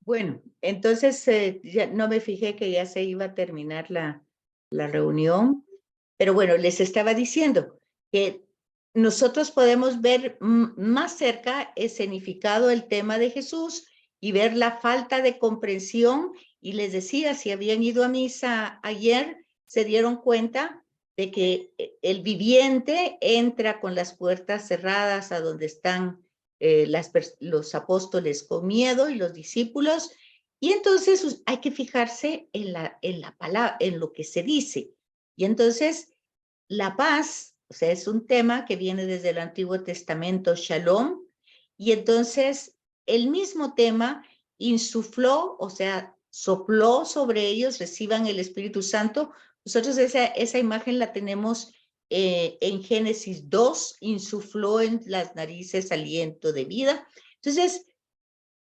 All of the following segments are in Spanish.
Bueno, entonces ya no me fijé que ya se iba a terminar la reunión, pero bueno, les estaba diciendo que nosotros podemos ver más cerca escenificado el tema de Jesús y ver la falta de comprensión. Y les decía, si habían ido a misa ayer, se dieron cuenta de que el viviente entra con las puertas cerradas a donde están los apóstoles con miedo y los discípulos, y entonces hay que fijarse en la palabra, en lo que se dice. Y entonces la paz, o sea, es un tema que viene desde el Antiguo Testamento, Shalom, y entonces el mismo tema insufló, o sea, sopló sobre ellos, reciban el Espíritu Santo. Nosotros esa imagen la tenemos en Génesis 2, insufló en las narices aliento de vida. Entonces,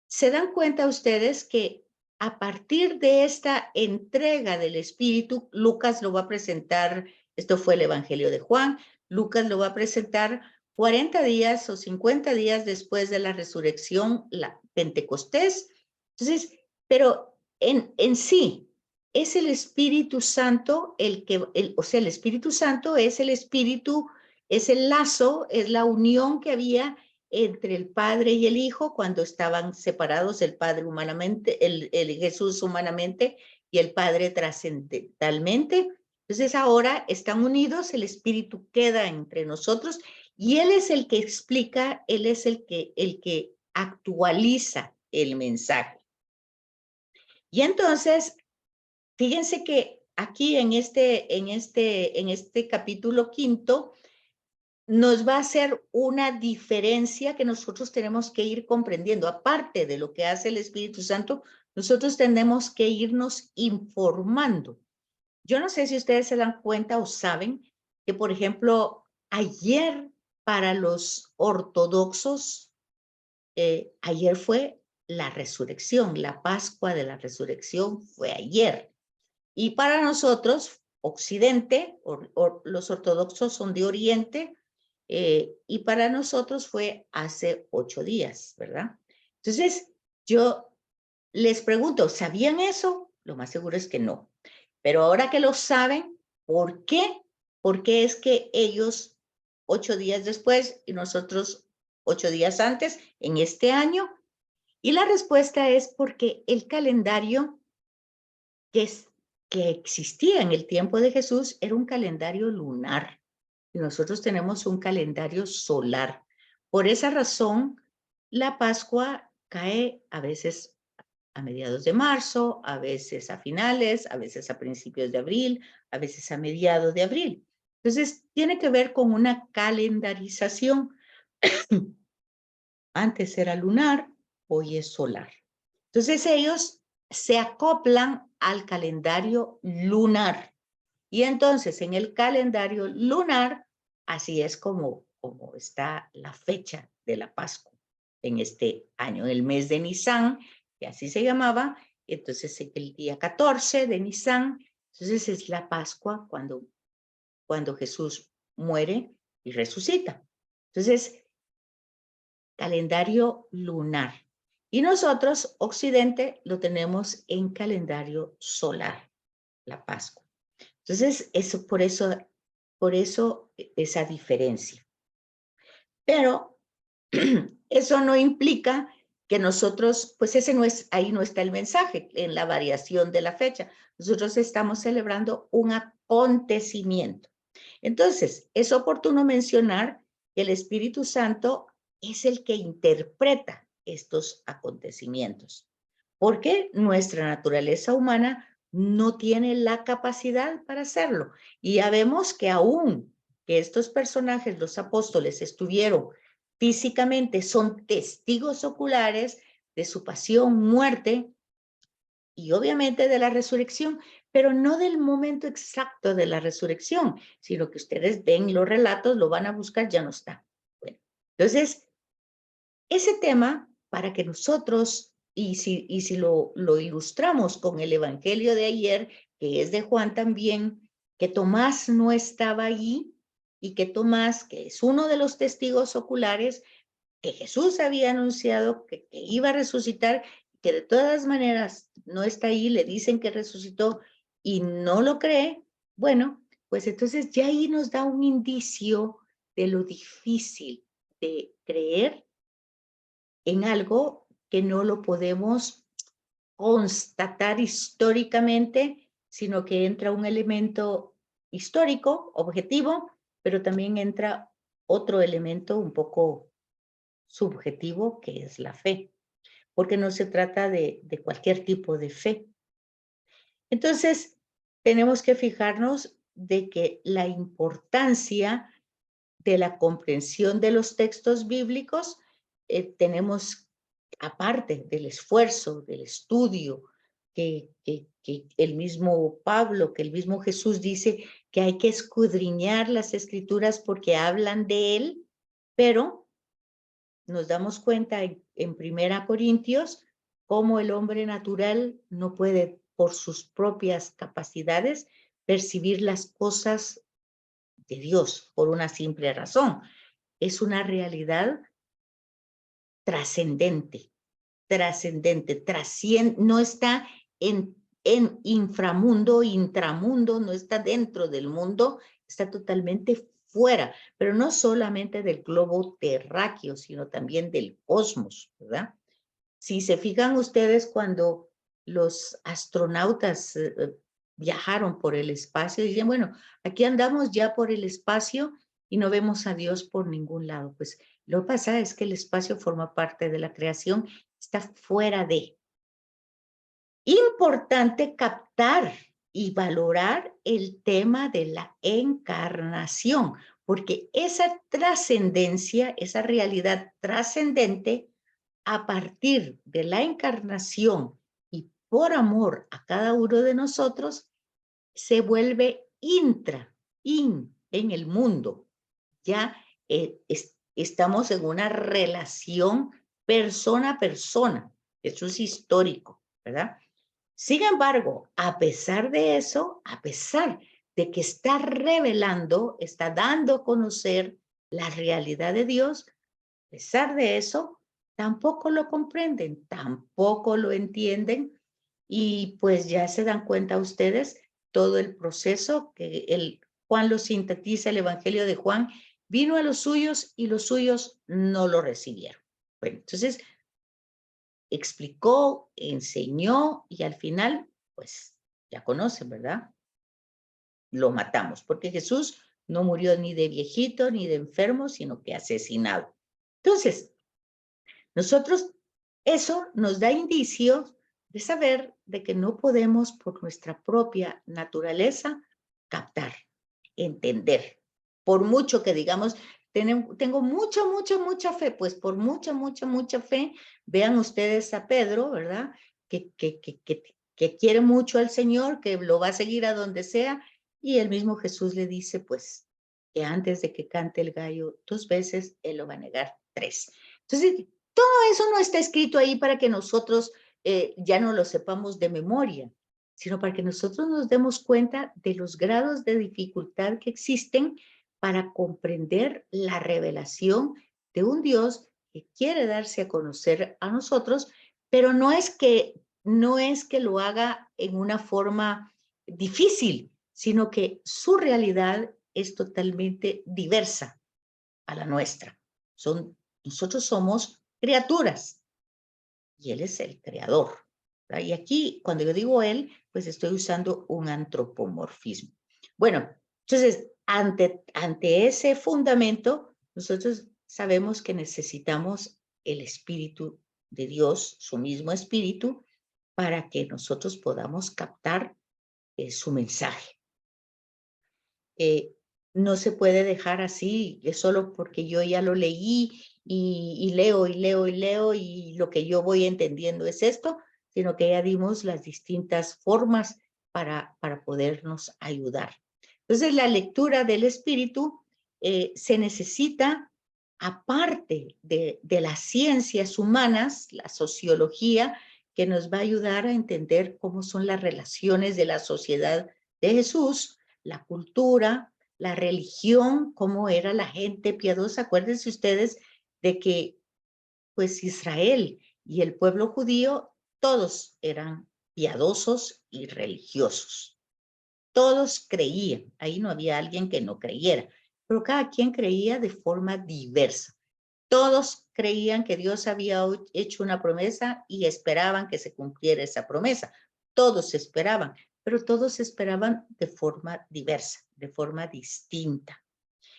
se dan cuenta ustedes que a partir de esta entrega del Espíritu, Lucas lo va a presentar, esto fue el Evangelio de Juan, Lucas lo va a presentar 40 días o 50 días después de la resurrección, la Pentecostés. Entonces, pero en sí, es el Espíritu Santo o sea, el Espíritu Santo es el Espíritu, es el lazo, es la unión que había entre el Padre y el Hijo cuando estaban separados, el Padre humanamente, el Jesús humanamente y el Padre trascendentalmente. Entonces ahora están unidos, el Espíritu queda entre nosotros y Él es el que explica, Él es el que actualiza el mensaje. Y entonces, fíjense que aquí en este capítulo 5, nos va a hacer una diferencia que nosotros tenemos que ir comprendiendo. Aparte de lo que hace el Espíritu Santo, nosotros tenemos que irnos informando. Yo no sé si ustedes se dan cuenta o saben que, por ejemplo, ayer para los ortodoxos, ayer fue la resurrección, la Pascua de la resurrección fue ayer. Y para nosotros, Occidente, los ortodoxos son de Oriente, y para nosotros fue hace 8 días, ¿verdad? Entonces, yo les pregunto, ¿sabían eso? Lo más seguro es que no. Pero ahora que lo saben, ¿por qué? ¿Por qué es que ellos 8 días después y nosotros 8 días antes en este año? Y la respuesta es porque el calendario que existía en el tiempo de Jesús era un calendario lunar. Y nosotros tenemos un calendario solar. Por esa razón, la Pascua cae a veces a mediados de marzo, a veces a finales, a veces a principios de abril, a veces a mediados de abril. Entonces, tiene que ver con una calendarización. Antes era lunar, hoy es solar. Entonces, ellos se acoplan al calendario lunar. Y entonces, en el calendario lunar, así es como está la fecha de la Pascua en este año, en el mes de Nisan, que así se llamaba. Entonces, el día 14 de Nisan, entonces es la Pascua cuando Jesús muere y resucita. Entonces, calendario lunar. Y nosotros, Occidente, lo tenemos en calendario solar, la Pascua. Entonces, por eso esa diferencia. Pero eso no implica que nosotros, pues ahí no está el mensaje, en la variación de la fecha. Nosotros estamos celebrando un acontecimiento. Entonces, es oportuno mencionar que el Espíritu Santo es el que interpreta estos acontecimientos, porque nuestra naturaleza humana no tiene la capacidad para hacerlo. Y ya vemos que aún que estos personajes, los apóstoles, estuvieron físicamente, son testigos oculares de su pasión, muerte y obviamente de la resurrección, pero no del momento exacto de la resurrección, sino que ustedes ven los relatos, lo van a buscar, ya no está. Bueno, entonces, ese tema, para que nosotros, y si lo ilustramos con el Evangelio de ayer, que es de Juan también, que Tomás no estaba allí, y que Tomás, que es uno de los testigos oculares, que Jesús había anunciado que iba a resucitar, que de todas maneras no está ahí, le dicen que resucitó y no lo cree, bueno, pues entonces ya ahí nos da un indicio de lo difícil de creer en algo que no lo podemos constatar históricamente, sino que entra un elemento histórico, objetivo, pero también entra otro elemento un poco subjetivo, que es la fe, porque no se trata de cualquier tipo de fe. Entonces, tenemos que fijarnos de que la importancia de la comprensión de los textos bíblicos, tenemos, aparte del esfuerzo, del estudio, que el mismo Pablo, que el mismo Jesús dice que hay que escudriñar las escrituras porque hablan de él, pero nos damos cuenta en Primera Corintios cómo el hombre natural no puede por sus propias capacidades percibir las cosas de Dios por una simple razón. Es una realidad trascendente, no está en inframundo, intramundo, no está dentro del mundo, está totalmente fuera, pero no solamente del globo terráqueo, sino también del cosmos, ¿verdad? Si se fijan ustedes cuando los astronautas viajaron por el espacio, dicen, bueno, aquí andamos ya por el espacio y no vemos a Dios por ningún lado. Pues lo que pasa es que el espacio forma parte de la creación, está fuera de. Importante captar y valorar el tema de la encarnación, porque esa trascendencia, esa realidad trascendente, a partir de la encarnación y por amor a cada uno de nosotros, se vuelve en el mundo. Ya estamos en una relación persona a persona. Eso es histórico, ¿verdad? Sin embargo, a pesar de eso, a pesar de que está revelando, está dando a conocer la realidad de Dios, a pesar de eso, tampoco lo comprenden, tampoco lo entienden y pues ya se dan cuenta ustedes todo el proceso que Juan lo sintetiza, el Evangelio de Juan, vino a los suyos y los suyos no lo recibieron. Bueno, entonces explicó, enseñó y al final, pues ya conocen, ¿verdad? Lo matamos, porque Jesús no murió ni de viejito ni de enfermo, sino que asesinado. Entonces, nosotros, eso nos da indicios de saber de que no podemos por nuestra propia naturaleza captar, entender. Por mucho que digamos, tengo mucha fe, pues por mucha fe, vean ustedes a Pedro, ¿verdad? Que quiere mucho al Señor, que lo va a seguir a donde sea, y el mismo Jesús le dice, pues, que antes de que cante el gallo 2 veces, él lo va a negar 3. Entonces, todo eso no está escrito ahí para que nosotros ya no lo sepamos de memoria, sino para que nosotros nos demos cuenta de los grados de dificultad que existen para comprender la revelación de un Dios que quiere darse a conocer a nosotros, pero no es que lo haga en una forma difícil, sino que su realidad es totalmente diversa a la nuestra. Nosotros somos criaturas y Él es el creador. ¿Verdad? Y aquí, cuando yo digo Él, pues estoy usando un antropomorfismo. Bueno, entonces, ante ese fundamento, nosotros sabemos que necesitamos el Espíritu de Dios, su mismo Espíritu, para que nosotros podamos captar su mensaje. no se puede dejar así, es solo porque yo ya lo leí y leo y leo y leo y lo que yo voy entendiendo es esto, sino que ya dimos las distintas formas para podernos ayudar. Entonces, la lectura del espíritu se necesita, aparte de las ciencias humanas, la sociología, que nos va a ayudar a entender cómo son las relaciones de la sociedad de Jesús, la cultura, la religión, cómo era la gente piadosa. Acuérdense ustedes de que pues Israel y el pueblo judío, todos eran piadosos y religiosos. Todos creían, ahí no había alguien que no creyera, pero cada quien creía de forma diversa. Todos creían que Dios había hecho una promesa y esperaban que se cumpliera esa promesa. Todos esperaban, pero todos esperaban de forma diversa, de forma distinta.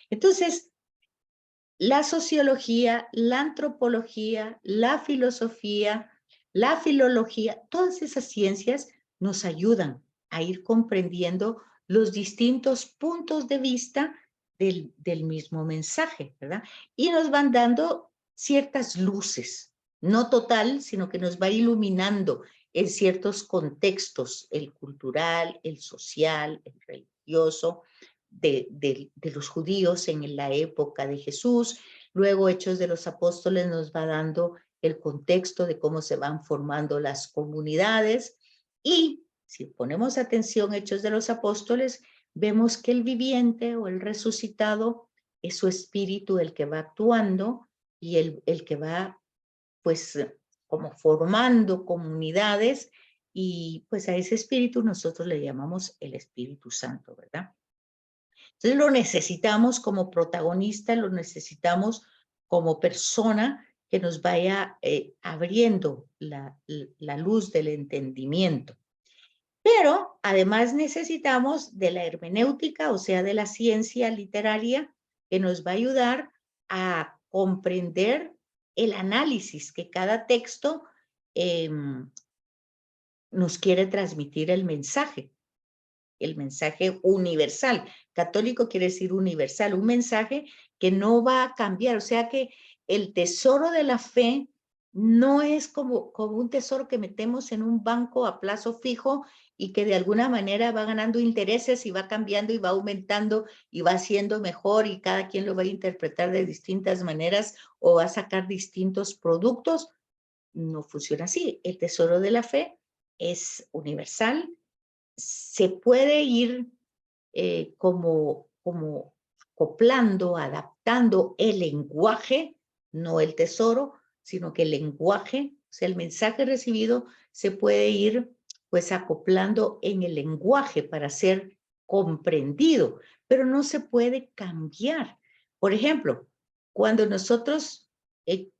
Entonces, la sociología, la antropología, la filosofía, la filología, todas esas ciencias nos ayudan a ir comprendiendo los distintos puntos de vista del mismo mensaje, ¿verdad? Y nos van dando ciertas luces, no total, sino que nos va iluminando en ciertos contextos, el cultural, el social, el religioso, de los judíos en la época de Jesús. Luego Hechos de los Apóstoles nos va dando el contexto de cómo se van formando las comunidades. Y si ponemos atención a Hechos de los Apóstoles, vemos que el viviente o el resucitado es su espíritu el que va actuando y el que va pues como formando comunidades, y pues a ese espíritu nosotros le llamamos el Espíritu Santo, ¿verdad? Entonces lo necesitamos como protagonista, lo necesitamos como persona que nos vaya abriendo la luz del entendimiento. Pero además necesitamos de la hermenéutica, o sea, de la ciencia literaria, que nos va a ayudar a comprender el análisis que cada texto eh, nos quiere transmitir el mensaje universal. Católico quiere decir universal, un mensaje que no va a cambiar. O sea que el tesoro de la fe no es como un tesoro que metemos en un banco a plazo fijo y que de alguna manera va ganando intereses y va cambiando y va aumentando y va siendo mejor y cada quien lo va a interpretar de distintas maneras o va a sacar distintos productos. No funciona así. El tesoro de la fe es universal, se puede ir como acoplando, adaptando el lenguaje, no el tesoro, sino que el lenguaje, o sea, el mensaje recibido se puede ir pues acoplando en el lenguaje para ser comprendido, pero no se puede cambiar. Por ejemplo, cuando nosotros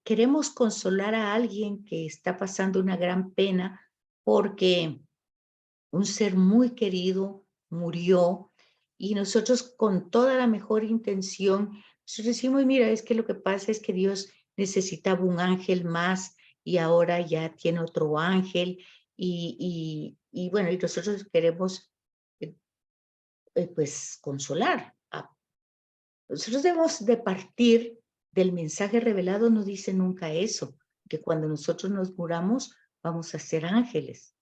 queremos consolar a alguien que está pasando una gran pena porque un ser muy querido murió, y nosotros con toda la mejor intención, nosotros decimos, mira, es que lo que pasa es que Dios necesitaba un ángel más y ahora ya tiene otro ángel y bueno, y nosotros queremos eh, pues consolar. Nosotros debemos de partir del mensaje revelado, no dice nunca eso, que cuando nosotros nos muramos vamos a ser ángeles.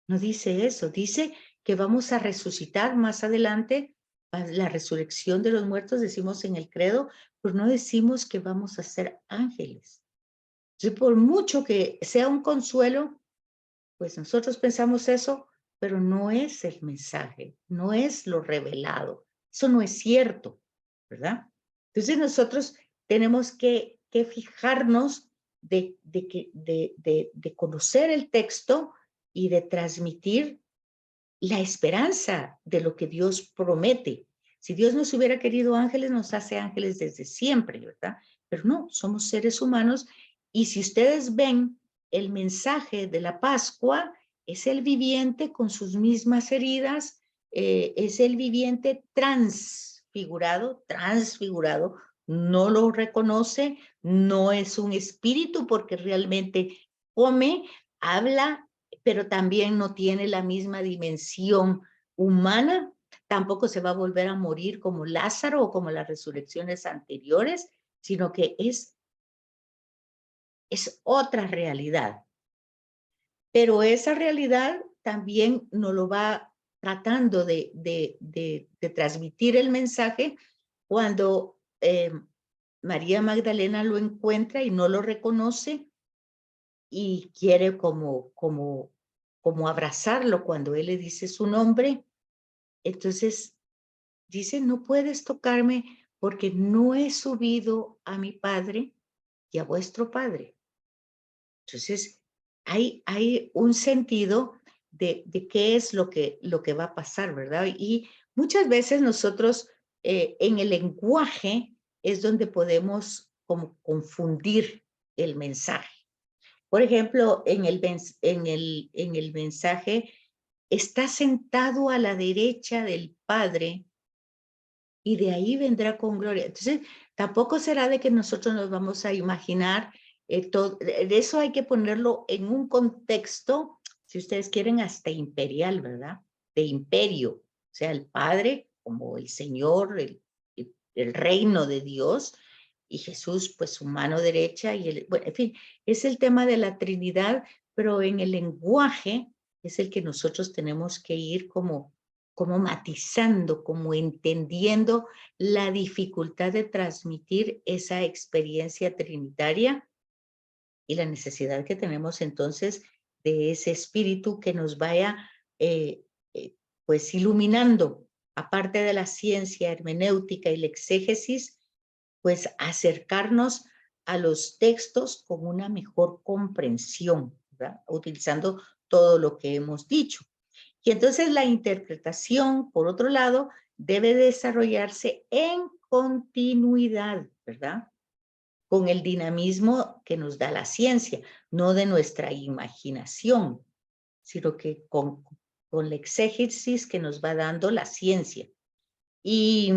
No dice eso, dice que vamos a resucitar más adelante, la resurrección de los muertos, decimos en el credo, pero no decimos que vamos a ser ángeles. Entonces, por mucho que sea un consuelo, pues nosotros pensamos eso, pero no es el mensaje, no es lo revelado. Eso no es cierto, ¿verdad? Entonces nosotros tenemos que fijarnos de conocer el texto y de transmitir la esperanza de lo que Dios promete. Si Dios nos hubiera querido ángeles, nos hace ángeles desde siempre, ¿verdad? Pero no, somos seres humanos, y si ustedes ven el mensaje de la Pascua, es el viviente con sus mismas heridas, es el viviente transfigurado, no lo reconoce, no es un espíritu porque realmente come, habla, pero también no tiene la misma dimensión humana, tampoco se va a volver a morir como Lázaro o como las resurrecciones anteriores, sino que es otra realidad. Pero esa realidad también nos lo va tratando de transmitir el mensaje cuando María Magdalena lo encuentra y no lo reconoce y quiere como abrazarlo cuando él le dice su nombre. Entonces dice, no puedes tocarme porque no he subido a mi Padre y a vuestro Padre. Entonces, hay un sentido de qué es lo que va a pasar, ¿verdad? Y muchas veces nosotros en el lenguaje es donde podemos como confundir el mensaje. Por ejemplo, en el mensaje, está sentado a la derecha del Padre y de ahí vendrá con gloria. Entonces, tampoco será de que nosotros nos vamos a imaginar todo. De eso hay que ponerlo en un contexto, si ustedes quieren, hasta imperial, ¿verdad? De imperio. O sea, el Padre como el Señor, el reino de Dios, y Jesús, pues su mano derecha, bueno, en fin, es el tema de la Trinidad, pero en el lenguaje es el que nosotros tenemos que ir como matizando, como entendiendo la dificultad de transmitir esa experiencia trinitaria y la necesidad que tenemos entonces de ese espíritu que nos vaya eh, pues iluminando, aparte de la ciencia hermenéutica y la exégesis, pues acercarnos a los textos con una mejor comprensión, ¿verdad? Utilizando todo lo que hemos dicho. Y entonces la interpretación, por otro lado, debe desarrollarse en continuidad, ¿verdad? Con el dinamismo que nos da la ciencia, no de nuestra imaginación, sino que con la exégesis que nos va dando la ciencia. Y,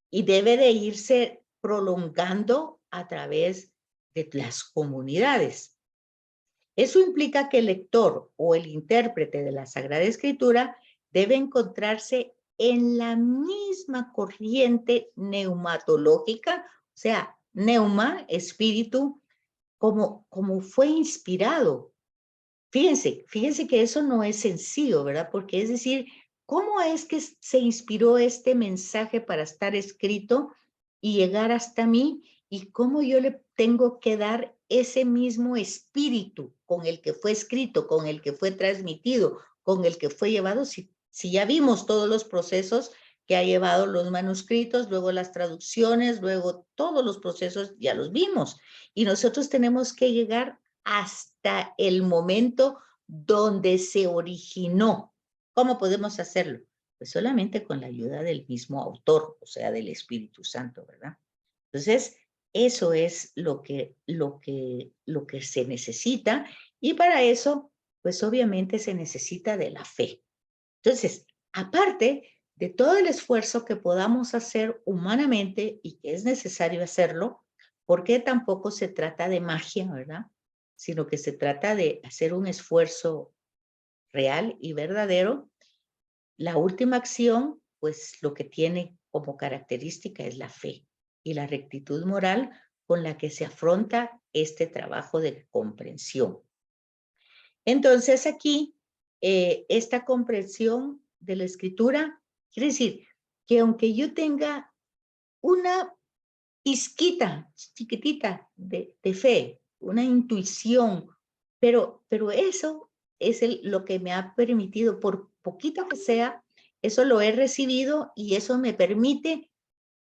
y debe de irse prolongando a través de las comunidades. Eso implica que el lector o el intérprete de la Sagrada Escritura debe encontrarse en la misma corriente neumatológica, o sea, neuma, espíritu, como fue inspirado. Fíjense que eso no es sencillo, ¿verdad? Porque es decir, ¿cómo es que se inspiró este mensaje para estar escrito y llegar hasta mí? ¿Y cómo yo le tengo que dar ese mismo espíritu con el que fue escrito, con el que fue transmitido, con el que fue llevado? Si ya vimos todos los procesos que ha llevado los manuscritos, luego las traducciones, luego todos los procesos, ya los vimos. Y nosotros tenemos que llegar hasta el momento donde se originó. ¿Cómo podemos hacerlo? Pues solamente con la ayuda del mismo autor, o sea, del Espíritu Santo, ¿verdad? Entonces, eso es lo que se necesita, y para eso, pues obviamente se necesita de la fe. Entonces, aparte de todo el esfuerzo que podamos hacer humanamente, y que es necesario hacerlo, porque tampoco se trata de magia, ¿verdad? Sino que se trata de hacer un esfuerzo real y verdadero. La última acción, pues lo que tiene como característica es la fe y la rectitud moral con la que se afronta este trabajo de comprensión. Entonces aquí, esta comprensión de la escritura quiere decir que aunque yo tenga una pizquita chiquitita de fe, una intuición, pero eso es lo que me ha permitido, por poquito que sea, eso lo he recibido y eso me permite,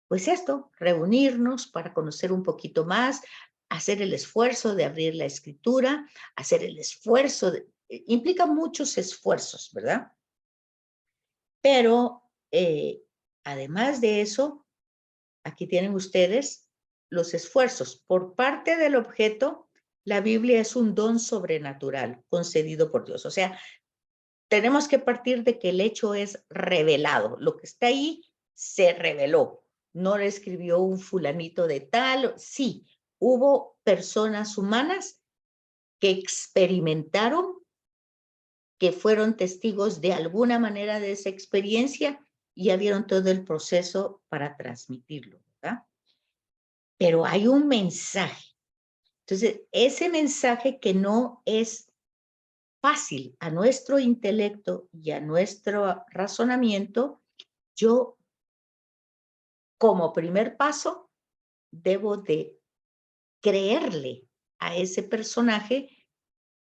pues esto, reunirnos para conocer un poquito más, hacer el esfuerzo de abrir la escritura, hacer el esfuerzo, implica muchos esfuerzos, ¿verdad? Pero además de eso, aquí tienen ustedes los esfuerzos. Por parte del objeto, la Biblia es un don sobrenatural concedido por Dios. O sea, tenemos que partir de que el hecho es revelado. Lo que está ahí se reveló. No lo escribió un fulanito de tal. Sí, hubo personas humanas que experimentaron, que fueron testigos de alguna manera de esa experiencia y ya vieron todo el proceso para transmitirlo, ¿verdad? Pero hay un mensaje. Entonces, ese mensaje que no es fácil a nuestro intelecto y a nuestro razonamiento, yo como primer paso debo de creerle a ese personaje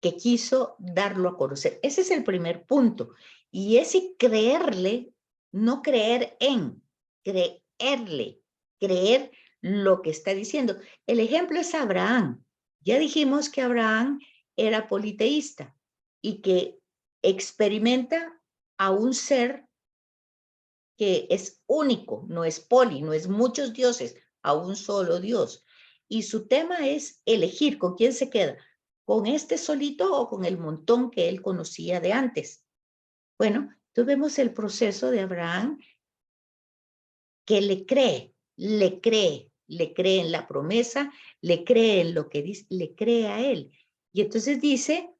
que quiso darlo a conocer. Ese es el primer punto. Y ese creerle, no creer en, creerle, creer lo que está diciendo. El ejemplo es Abraham. Ya dijimos que Abraham era politeísta y que experimenta a un ser que es único, no es poli, no es muchos dioses, a un solo Dios. Y su tema es elegir con quién se queda, con este solito o con el montón que él conocía de antes. Bueno, entonces vemos el proceso de Abraham que le cree en la promesa, le cree en lo que dice, le cree a él. Y entonces dice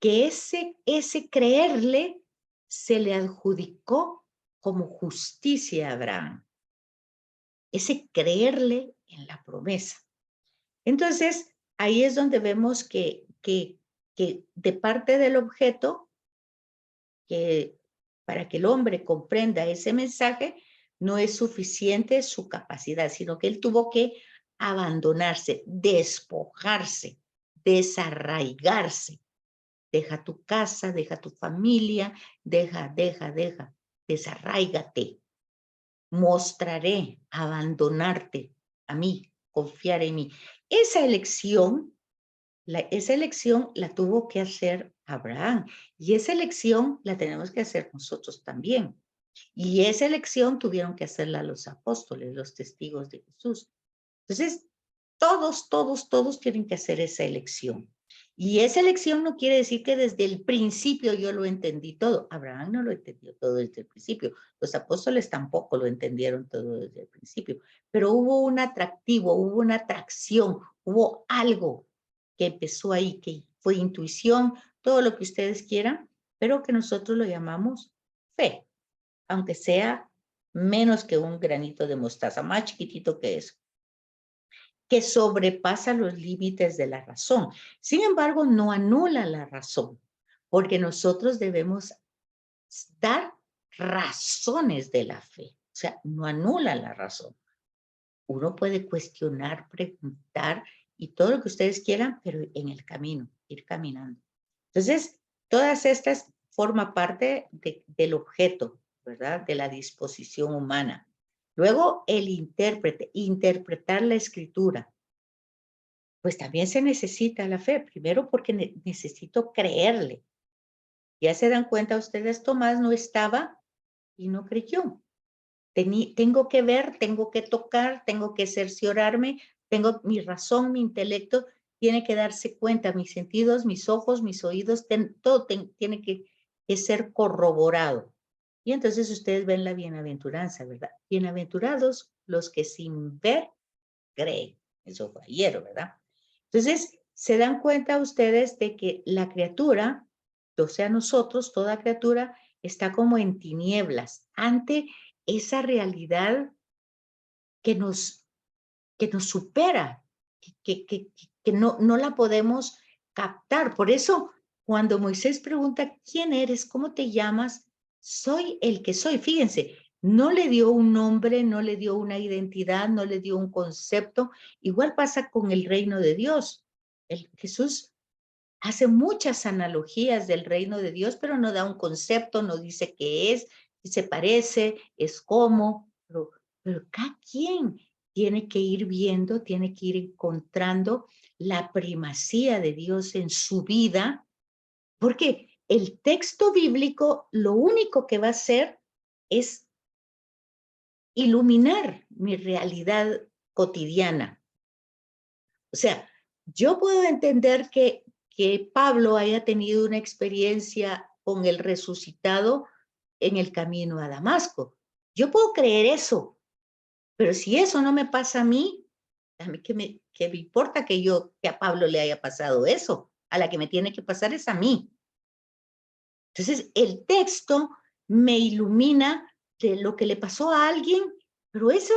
que ese creerle se le adjudicó como justicia a Abraham. Ese creerle en la promesa. Entonces, ahí es donde vemos que de parte del objeto, que para que el hombre comprenda ese mensaje, no es suficiente su capacidad, sino que él tuvo que abandonarse, despojarse, desarraigarse. Deja tu casa, deja tu familia, deja, desarráigate. Mostraré abandonarte a mí, confiar en mí. Esa elección la tuvo que hacer Abraham y esa elección la tenemos que hacer nosotros también. Y esa elección tuvieron que hacerla los apóstoles, los testigos de Jesús. Entonces, todos tienen que hacer esa elección. Y esa elección no quiere decir que desde el principio yo lo entendí todo. Abraham no lo entendió todo desde el principio. Los apóstoles tampoco lo entendieron todo desde el principio. Pero hubo un atractivo, hubo una atracción, hubo algo que empezó ahí, que fue intuición, todo lo que ustedes quieran, pero que nosotros lo llamamos fe, aunque sea menos que un granito de mostaza, más chiquitito que eso, que sobrepasa los límites de la razón. Sin embargo, no anula la razón, porque nosotros debemos dar razones de la fe. O sea, no anula la razón. Uno puede cuestionar, preguntar y todo lo que ustedes quieran, pero en el camino, ir caminando. Entonces, todas estas forman parte del objeto, ¿verdad? De la disposición humana. Luego, el intérprete, interpretar la escritura. Pues también se necesita la fe, primero porque necesito creerle. Ya se dan cuenta ustedes, Tomás no estaba y no creyó. Tengo que ver, tengo que tocar, tengo que cerciorarme, tengo mi razón, mi intelecto, tiene que darse cuenta, mis sentidos, mis ojos, mis oídos, todo tiene que ser corroborado. Y entonces ustedes ven la bienaventuranza, ¿verdad? Bienaventurados los que sin ver creen. Eso fue ayer, ¿verdad? Entonces, se dan cuenta ustedes de que la criatura, o sea, nosotros, toda criatura, está como en tinieblas ante esa realidad que nos supera, que no la podemos captar. Por eso, cuando Moisés pregunta, ¿quién eres? ¿Cómo te llamas? Soy el que soy. Fíjense, no le dio un nombre, no le dio una identidad, no le dio un concepto. Igual pasa con el reino de Dios. Jesús hace muchas analogías del reino de Dios, pero no da un concepto, no dice qué es, si se parece, es como, pero cada quien tiene que ir viendo, tiene que ir encontrando la primacía de Dios en su vida, porque el texto bíblico lo único que va a hacer es iluminar mi realidad cotidiana. O sea, yo puedo entender que Pablo haya tenido una experiencia con el resucitado en el camino a Damasco. Yo puedo creer eso, pero si eso no me pasa a mí que me importa que a Pablo le haya pasado eso. A la que me tiene que pasar es a mí. Entonces, el texto me ilumina de lo que le pasó a alguien, pero eso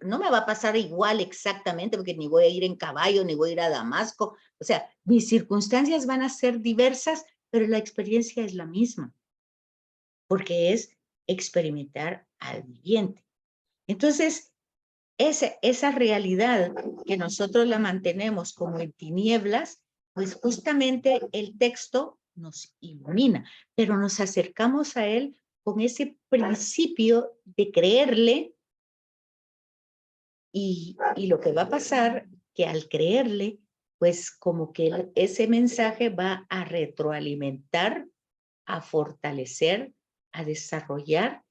no me va a pasar igual exactamente, porque ni voy a ir en caballo, ni voy a ir a Damasco. O sea, mis circunstancias van a ser diversas, pero la experiencia es la misma, porque es experimentar al viviente. Entonces, esa realidad que nosotros la mantenemos como en tinieblas, pues justamente el texto nos ilumina, pero nos acercamos a él con ese principio de creerle y lo que va a pasar, que al creerle, pues como que ese mensaje va a retroalimentar, a fortalecer, a desarrollar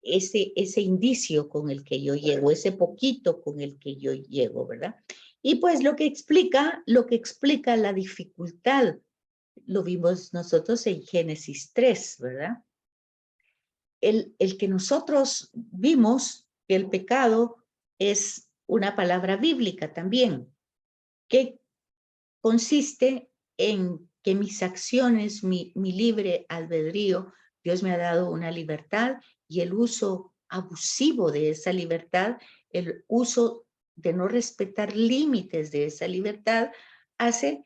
ese indicio con el que yo llego, ese poquito con el que yo llego, ¿verdad? Y pues lo que explica la dificultad, lo vimos nosotros en Génesis 3, ¿verdad? El que nosotros vimos que el pecado es una palabra bíblica también, que consiste en que mis acciones, mi libre albedrío, Dios me ha dado una libertad y el uso abusivo de esa libertad, el uso de no respetar límites de esa libertad, hace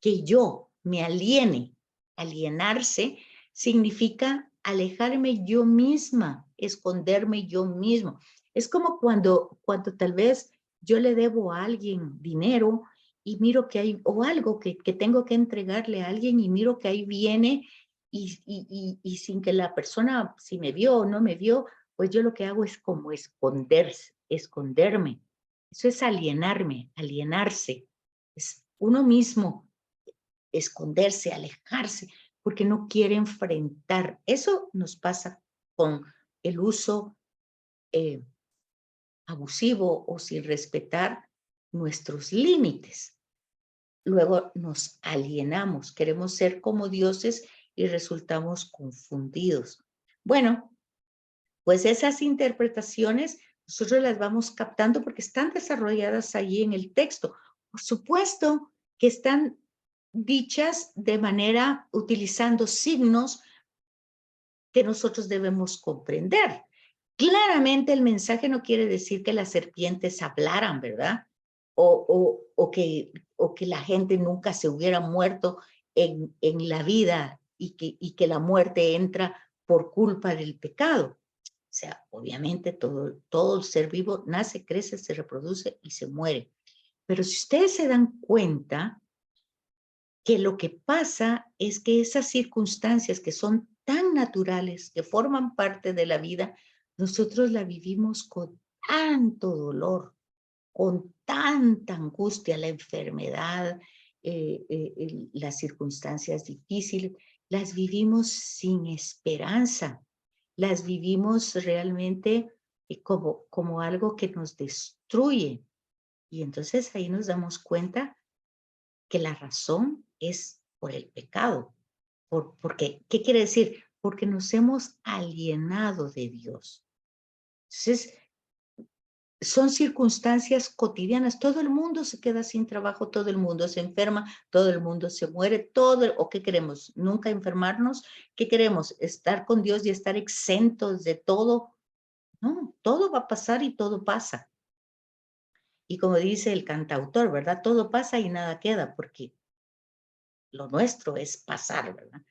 que yo me aliene. Alienarse significa alejarme yo misma, esconderme yo mismo. Es como cuando tal vez yo le debo a alguien dinero y miro que hay, o algo que tengo que entregarle a alguien y miro que ahí viene y sin que la persona, si me vio o no me vio, pues yo lo que hago es como esconderme. Eso es alienarme, alienarse. Es uno mismo esconderse, alejarse, porque no quiere enfrentar. Eso nos pasa con el uso abusivo o sin respetar nuestros límites. Luego nos alienamos, queremos ser como dioses y resultamos confundidos. Bueno, pues esas interpretaciones nosotros las vamos captando porque están desarrolladas ahí en el texto. Por supuesto que están dichas de manera utilizando signos que nosotros debemos comprender. Claramente el mensaje no quiere decir que las serpientes hablaran, ¿verdad? O que la gente nunca se hubiera muerto en la vida y que la muerte entra por culpa del pecado. O sea, obviamente todo el ser vivo nace, crece, se reproduce y se muere. Pero si ustedes se dan cuenta que lo que pasa es que esas circunstancias que son tan naturales, que forman parte de la vida, nosotros la vivimos con tanto dolor, con tanta angustia, la enfermedad, las circunstancias difíciles, las vivimos sin esperanza, las vivimos realmente como algo que nos destruye. Y entonces ahí nos damos cuenta que la razón es por el pecado. Porque, ¿qué quiere decir? Porque nos hemos alienado de Dios. Entonces, son circunstancias cotidianas. Todo el mundo se queda sin trabajo, todo el mundo se enferma, todo el mundo se muere, ¿o qué queremos? ¿Nunca enfermarnos? ¿Qué queremos? ¿Estar con Dios y estar exentos de todo? No, todo va a pasar y todo pasa. Y como dice el cantautor, ¿verdad? Todo pasa y nada queda, porque lo nuestro es pasar, ¿verdad?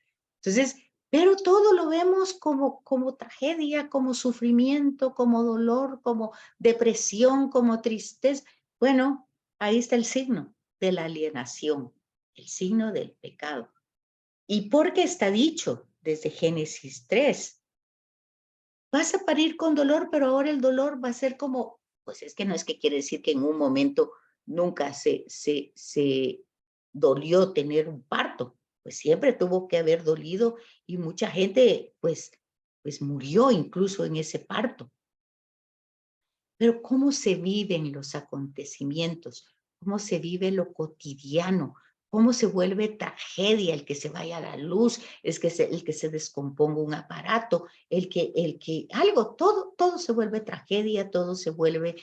Entonces, pero todo lo vemos como tragedia, como sufrimiento, como dolor, como depresión, como tristeza. Bueno, ahí está el signo de la alienación, el signo del pecado. ¿Y por qué está dicho desde Génesis 3? Vas a parir con dolor, pero ahora el dolor va a ser como, pues es que no es que quiere decir que en un momento nunca se dolió tener un parto, pues siempre tuvo que haber dolido y mucha gente pues murió incluso en ese parto. Pero ¿cómo se viven los acontecimientos? ¿Cómo se vive lo cotidiano? ¿Cómo se vuelve tragedia el que se vaya a la luz, el que se descomponga un aparato, todo se vuelve tragedia, todo se vuelve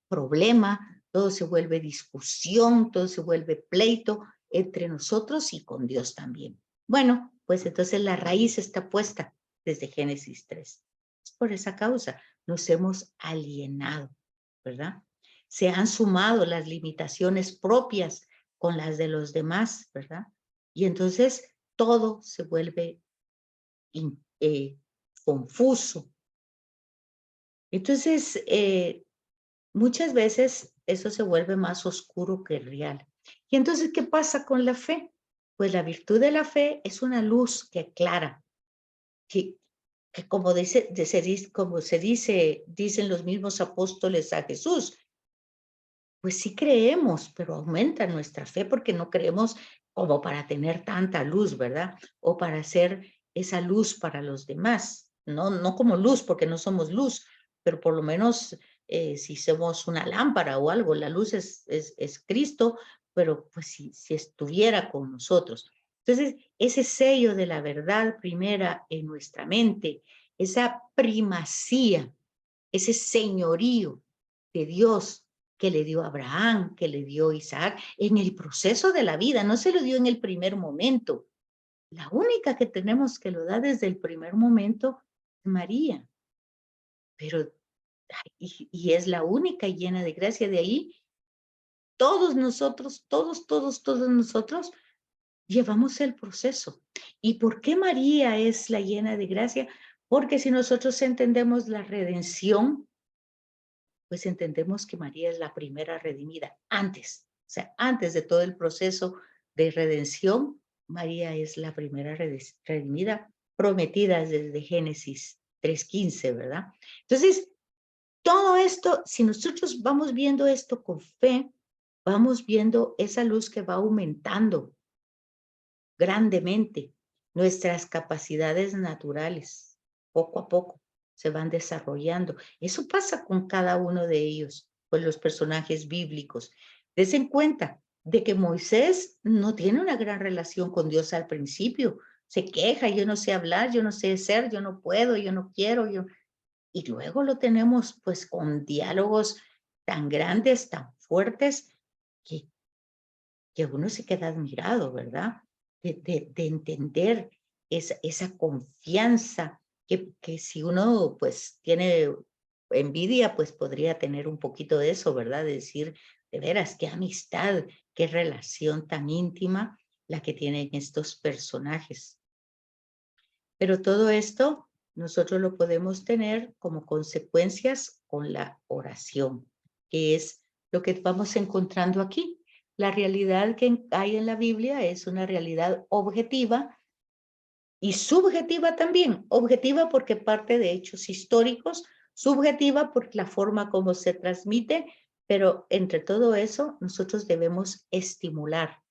problema, todo se vuelve discusión, todo se vuelve pleito entre nosotros y con Dios también. Bueno, pues entonces la raíz está puesta desde Génesis 3. Es por esa causa. Nos hemos alienado, ¿verdad? Se han sumado las limitaciones propias con las de los demás, ¿verdad? Y entonces todo se vuelve confuso. Entonces, muchas veces eso se vuelve más oscuro que real. Y entonces, ¿qué pasa con la fe? Pues la virtud de la fe es una luz que aclara, que, que como, como se dice, dicen los mismos apóstoles a Jesús, pues sí creemos, pero aumenta nuestra fe porque no creemos como para tener tanta luz, ¿verdad? O para ser esa luz para los demás. No, no como luz, porque no somos luz, pero por lo menos si somos una lámpara o algo, la luz es Cristo, pero pues si estuviera con nosotros. Entonces, ese sello de la verdad primera en nuestra mente, esa primacía, ese señorío de Dios que le dio a Abraham, que le dio a Isaac, en el proceso de la vida, no se lo dio en el primer momento. La única que tenemos que lo da desde el primer momento es María, pero, y es la única llena de gracia. De ahí, todos nosotros, todos nosotros, llevamos el proceso. ¿Y por qué María es la llena de gracia? Porque si nosotros entendemos la redención, pues entendemos que María es la primera redimida, antes, o sea, antes de todo el proceso de redención, María es la primera redimida, prometida desde Génesis 3:15, ¿verdad? Entonces, todo esto, si nosotros vamos viendo esto con fe, vamos viendo esa luz que va aumentando grandemente nuestras capacidades naturales, poco a poco se van desarrollando. Eso pasa con cada uno de ellos, con los personajes bíblicos. Des en cuenta de que Moisés no tiene una gran relación con Dios al principio. Se queja, yo no sé hablar, yo no sé ser, yo no puedo, yo no quiero, yo... Y luego lo tenemos pues con diálogos tan grandes, tan fuertes, que uno se queda admirado, ¿verdad? De entender esa confianza que si uno pues tiene envidia, pues podría tener un poquito de eso, ¿verdad? De decir, de veras, qué amistad, qué relación tan íntima la que tienen estos personajes. Pero todo esto nosotros lo podemos tener como consecuencias con la oración, que es lo que vamos encontrando aquí. La realidad que hay en la Biblia es una realidad objetiva y subjetiva también. Objetiva porque parte de hechos históricos, subjetiva por la forma como se transmite, pero entre todo eso nosotros debemos estimular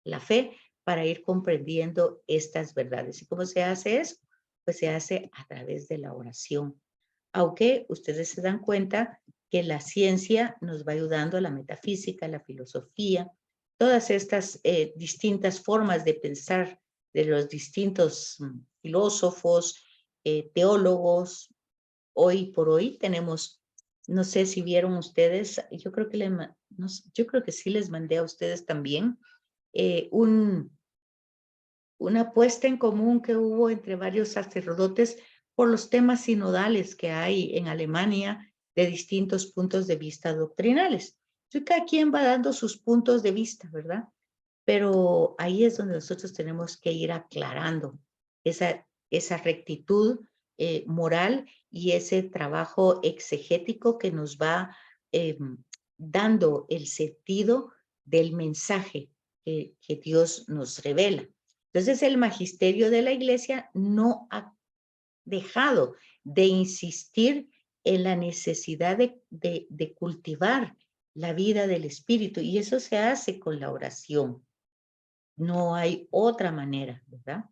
la fe para ir comprendiendo estas verdades. ¿Y cómo se hace eso? Pues se hace a través de la oración. Aunque ustedes se dan cuenta que la ciencia nos va ayudando, la metafísica, la filosofía, todas estas distintas formas de pensar de los distintos filósofos, teólogos. Hoy por hoy tenemos, no sé si vieron ustedes, yo creo que, no, yo creo que sí les mandé a ustedes también una puesta en común que hubo entre varios sacerdotes por los temas sinodales que hay en Alemania de distintos puntos de vista doctrinales. Entonces, cada quien va dando sus puntos de vista, ¿verdad? Pero ahí es donde nosotros tenemos que ir aclarando esa rectitud moral y ese trabajo exegético que nos va dando el sentido del mensaje que Dios nos revela. Entonces, el magisterio de la Iglesia no ha dejado de insistir en la necesidad de cultivar la vida del Espíritu, y eso se hace con la oración. No hay otra manera, ¿verdad?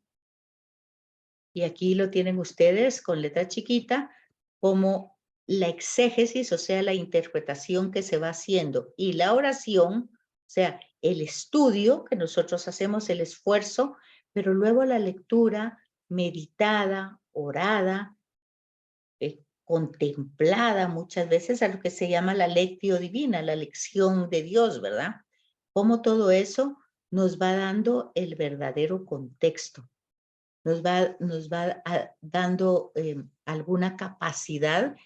Y aquí lo tienen ustedes con letra chiquita, como la exégesis, o sea, la interpretación que se va haciendo, y la oración, o sea, el estudio que nosotros hacemos, el esfuerzo, pero luego la lectura meditada, orada, contemplada muchas veces, a lo que se llama la lectio divina, la lección de Dios, ¿verdad? Cómo todo eso nos va dando el verdadero contexto, nos va dando alguna capacidad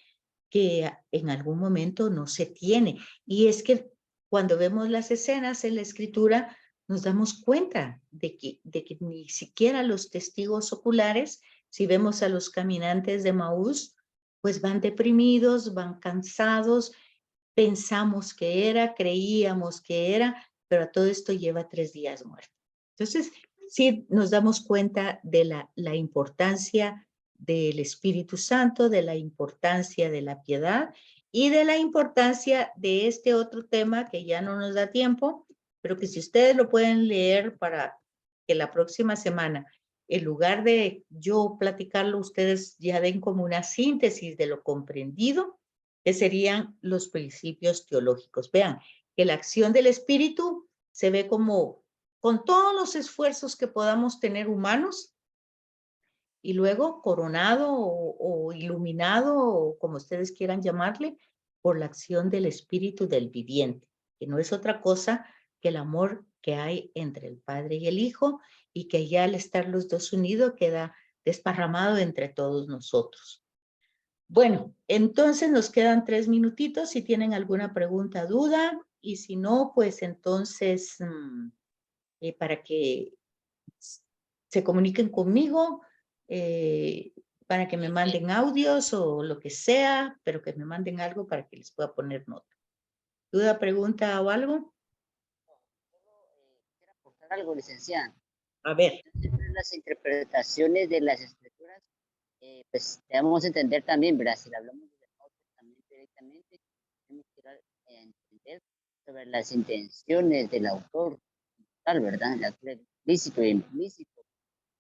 que en algún momento no se tiene. Y es que cuando vemos las escenas en la escritura, nos damos cuenta de que ni siquiera los testigos oculares, si vemos a los caminantes de Maús, pues van deprimidos, van cansados, pensamos que era, creíamos que era, pero a todo esto lleva 3 días muerto. Entonces, sí nos damos cuenta de la importancia del Espíritu Santo, de la importancia de la piedad y de la importancia de este otro tema que ya no nos da tiempo, pero que si ustedes lo pueden leer para que la próxima semana, en lugar de yo platicarlo, ustedes ya den como una síntesis de lo comprendido, que serían los principios teológicos. Vean, que la acción del Espíritu se ve como con todos los esfuerzos que podamos tener humanos, y luego coronado o iluminado, o como ustedes quieran llamarle, por la acción del Espíritu del viviente, que no es otra cosa que el amor que hay entre el Padre y el Hijo, y que ya al estar los dos unidos queda desparramado entre todos nosotros. Bueno, entonces nos quedan 3 minutitos si tienen alguna pregunta, duda, y si no, pues entonces para que se comuniquen conmigo, para que me manden audios o lo que sea, pero que me manden algo para que les pueda poner nota. ¿Duda, pregunta o algo? Quiero aportar algo, licenciada. A ver. Las interpretaciones de las escrituras, pues debemos entender también, ¿verdad? Si hablamos de Nuevo Testamento directamente, tenemos que entender sobre las intenciones del autor, tal, ¿verdad? El autor explícito e implícito,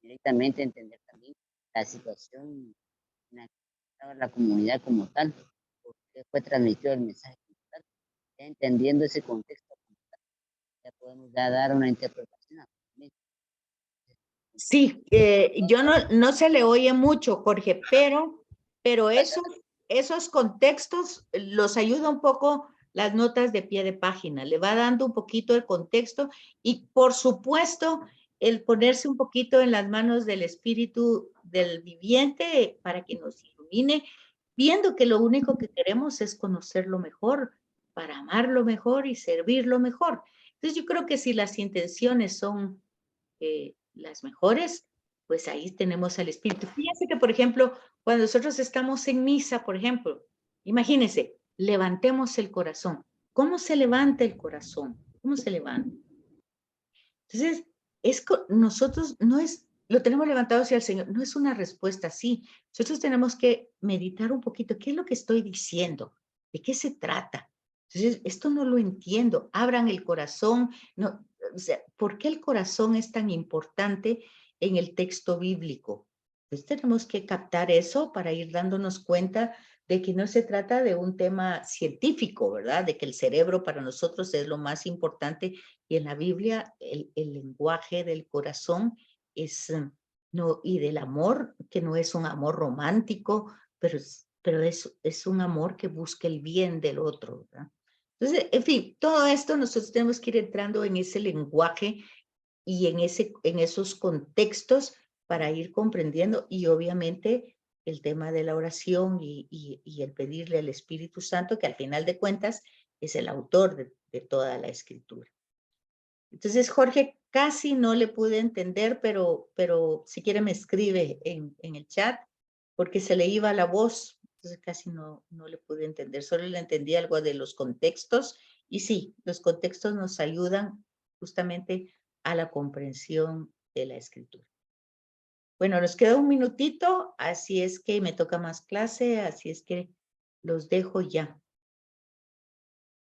directamente entender también la situación en la que estaba la comunidad como tal, porque fue transmitido el mensaje como tal. Ya entendiendo ese contexto como tal, ya podemos ya dar una interpretación. Sí, yo no se le oye mucho, Jorge, pero esos contextos los ayuda un poco las notas de pie de página, le va dando un poquito el contexto y por supuesto el ponerse un poquito en las manos del Espíritu del viviente para que nos ilumine, viendo que lo único que queremos es conocerlo mejor, para amarlo mejor y servirlo mejor. Entonces yo creo que si las intenciones son las mejores, pues ahí tenemos al Espíritu. Fíjense que, por ejemplo, cuando nosotros estamos en misa, por ejemplo, imagínense, levantemos el corazón. ¿Cómo se levanta el corazón? ¿Cómo se levanta? Entonces, nosotros no es, lo tenemos levantado hacia el Señor, no es una respuesta así. Nosotros tenemos que meditar un poquito, ¿qué es lo que estoy diciendo? ¿De qué se trata? Entonces, esto no lo entiendo. Abran el corazón. No, o sea, ¿por qué el corazón es tan importante en el texto bíblico? Pues tenemos que captar eso para ir dándonos cuenta de que no se trata de un tema científico, ¿verdad? De que el cerebro para nosotros es lo más importante y en la Biblia el lenguaje del corazón es, no, y del amor, que no es un amor romántico, pero es un amor que busca el bien del otro, ¿verdad? Entonces, en fin, todo esto nosotros tenemos que ir entrando en ese lenguaje y en esos contextos para ir comprendiendo y obviamente el tema de la oración y el pedirle al Espíritu Santo, que al final de cuentas es el autor de toda la escritura. Entonces, Jorge, casi no le pude entender, pero si quiere me escribe en el chat, porque se le iba la voz, entonces casi no le pude entender, solo le entendí algo de los contextos, y sí, los contextos nos ayudan justamente a la comprensión de la escritura. Bueno, nos queda un minutito, así es que me toca más clase, así es que los dejo ya.